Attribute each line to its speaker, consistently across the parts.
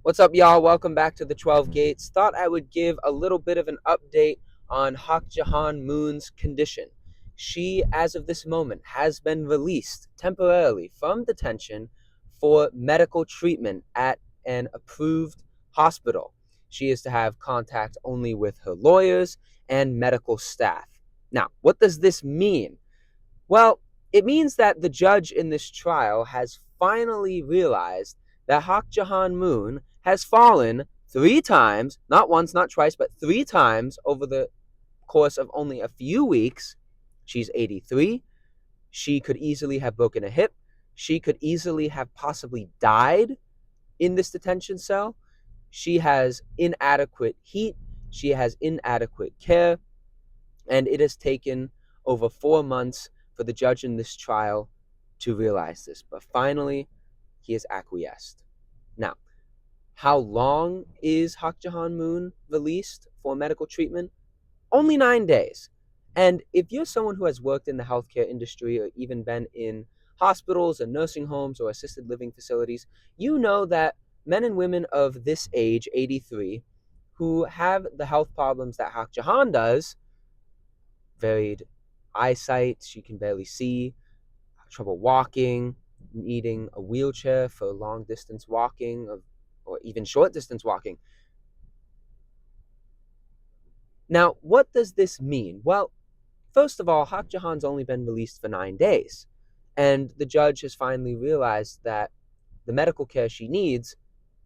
Speaker 1: What's up, y'all? Welcome back to the 12 Gates. Thought I would give a little bit of an update on Hak Ja Han'd's condition. She, as of this moment, has been released temporarily from detention for medical treatment at an approved hospital. She is to have contact only with her lawyers and medical staff. Now, what does this mean? Well, it means that the judge in this trial has finally realized that Hak Ja Han has fallen 3 times, not once, not twice, but 3 times over the course of only a few weeks. She's 83. She could easily have broken a hip. She could easily have possibly died in this detention cell. She has inadequate heat. She has inadequate care. And it has taken over 4 months for the judge in this trial to realize this. But finally, he has acquiesced. Now, how long is Hak Ja Han released for medical treatment? Only 9 days. And if you're someone who has worked in the healthcare industry or even been in hospitals or nursing homes or assisted living facilities, you know that men and women of this age, 83, who have the health problems that Hak Ja Han does, varied eyesight, she can barely see, trouble walking, needing a wheelchair for long distance walking or even short distance walking. Now, what does this mean? Well, first of all, Hak Ja Han's only been released for 9 days, and the judge has finally realized that the medical care she needs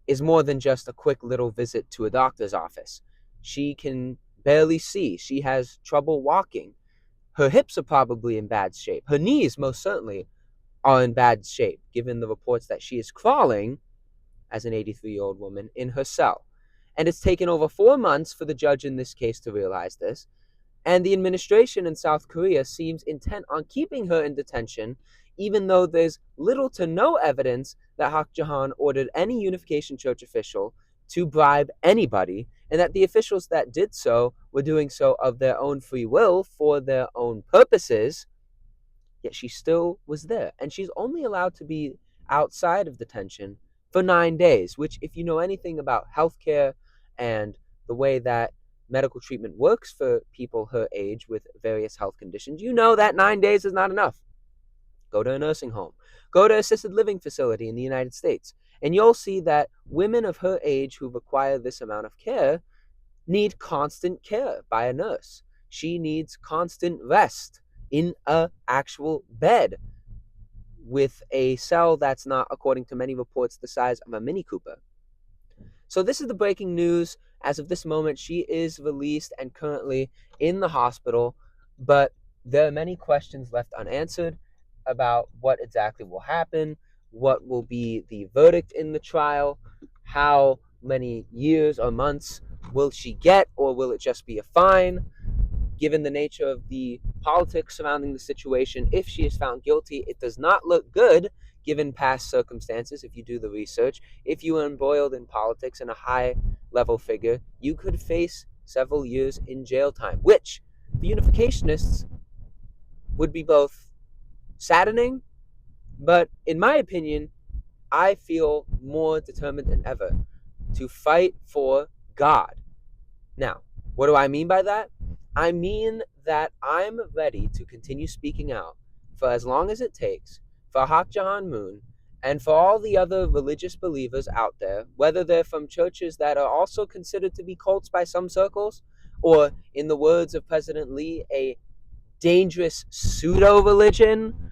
Speaker 1: is more than just a quick little visit to a doctor's office. She can barely see. She has trouble walking. Her hips are probably in bad shape. Her knees, most certainly, are in bad shape, given the reports that she is crawling, as an 83-year-old woman, in her cell. And it's taken over 4 months for the judge in this case to realize this. And the administration in South Korea seems intent on keeping her in detention, even though there's little to no evidence that Hak Ja Han ordered any Unification Church official to bribe anybody, and that the officials that did so were doing so of their own free will for their own purposes. Yet she still was there, and she's only allowed to be outside of detention for 9 days, which, if you know anything about healthcare and the way that medical treatment works for people her age with various health conditions, you know that 9 days is not enough. Go to a nursing home, go to an assisted living facility in the United States, and you'll see that women of her age who require this amount of care need constant care by a nurse. She needs constant rest in a actual bed with a cell that's not, according to many reports, the size of a Mini Cooper. So this is the breaking news. As of this moment, she is released and currently in the hospital, but there are many questions left unanswered about what exactly will happen, what will be the verdict in the trial, how many years or months will she get, or will it just be a fine? Given the nature of the politics surrounding the situation, if she is found guilty, it does not look good given past circumstances. If you do the research, if you are embroiled in politics and a high level figure, you could face several years in jail time, which the unificationists would be both saddening, but in my opinion, I feel more determined than ever to fight for God. Now, what do I mean by that? I mean that I'm ready to continue speaking out for as long as it takes for Hak Ja Han and for all the other religious believers out there, whether they're from churches that are also considered to be cults by some circles, or, in the words of President Lee, a dangerous pseudo-religion,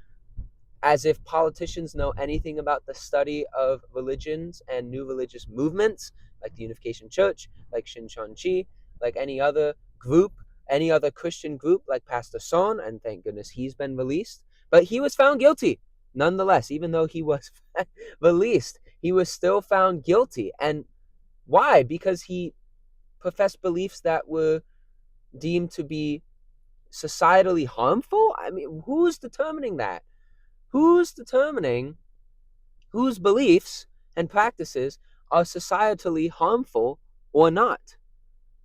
Speaker 1: as if politicians know anything about the study of religions and new religious movements, like the Unification Church, like Shincheonji, like any other group, any other Christian group, like Pastor Son, and thank goodness he's been released. But he was found guilty, nonetheless. Even though he was released, he was still found guilty. And why? Because he professed beliefs that were deemed to be societally harmful? I mean, who's determining that? Who's determining whose beliefs and practices are societally harmful or not?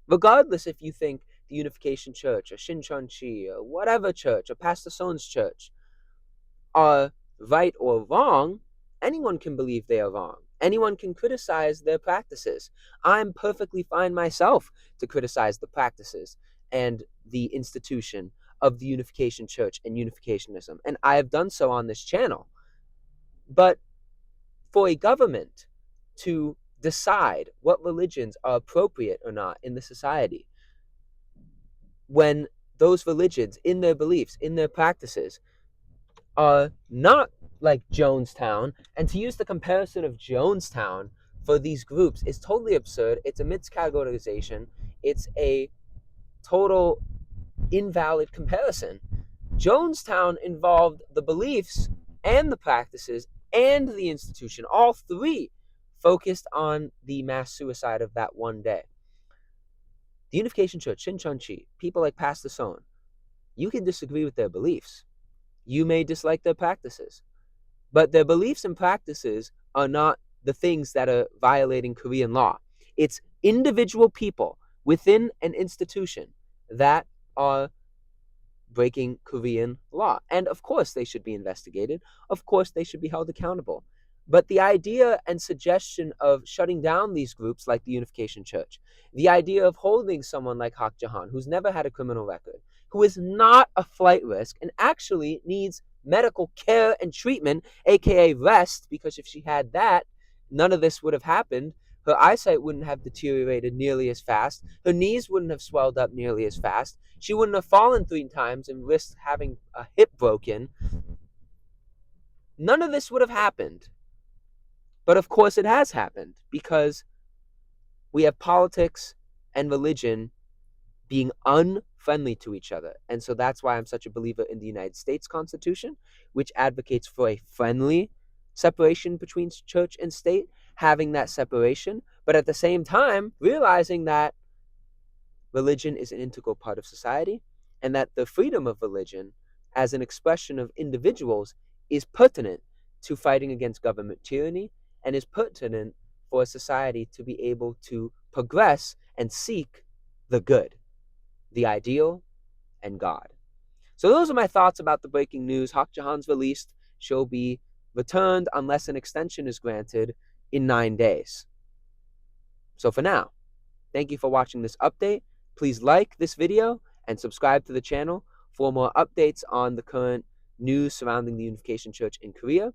Speaker 1: Regardless if you think the Unification Church or Shincheonji or whatever church or Pastor Son's church are right or wrong, anyone can believe they are wrong. Anyone can criticize their practices. I'm perfectly fine myself to criticize the practices and the institution of the Unification Church and Unificationism, and I have done so on this channel. But for a government to decide what religions are appropriate or not in the society, when those religions, in their beliefs, in their practices, are not like Jonestown, and to use the comparison of Jonestown for these groups is totally absurd. It's a miscategorization. It's a total invalid comparison. Jonestown involved the beliefs and the practices and the institution, all three focused on the mass suicide of that one day. The Unification Church, Shincheonji, people like Pastor Son, you can disagree with their beliefs. You may dislike their practices, but their beliefs and practices are not the things that are violating Korean law. It's individual people within an institution that are breaking Korean law. And of course they should be investigated. Of course they should be held accountable. But the idea and suggestion of shutting down these groups like the Unification Church, the idea of holding someone like Hak Ja Han'd, who's never had a criminal record, who is not a flight risk and actually needs medical care and treatment, aka rest, because if she had that, none of this would have happened. Her eyesight wouldn't have deteriorated nearly as fast. Her knees wouldn't have swelled up nearly as fast. She wouldn't have fallen 3 times and risked having a hip broken. None of this would have happened. But of course it has happened because we have politics and religion being unfriendly to each other. And so that's why I'm such a believer in the United States Constitution, which advocates for a friendly separation between church and state, having that separation, but at the same time realizing that religion is an integral part of society and that the freedom of religion as an expression of individuals is pertinent to fighting against government tyranny and is pertinent for a society to be able to progress and seek the good, the ideal, and God. So those are my thoughts about the breaking news. Hak Ja Han'd's released. She'll be returned unless an extension is granted in 9 days. So for now, thank you for watching this update. Please like this video and subscribe to the channel for more updates on the current news surrounding the Unification Church in Korea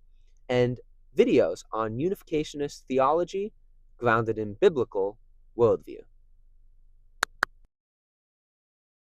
Speaker 1: and videos on unificationist theology grounded in biblical worldview.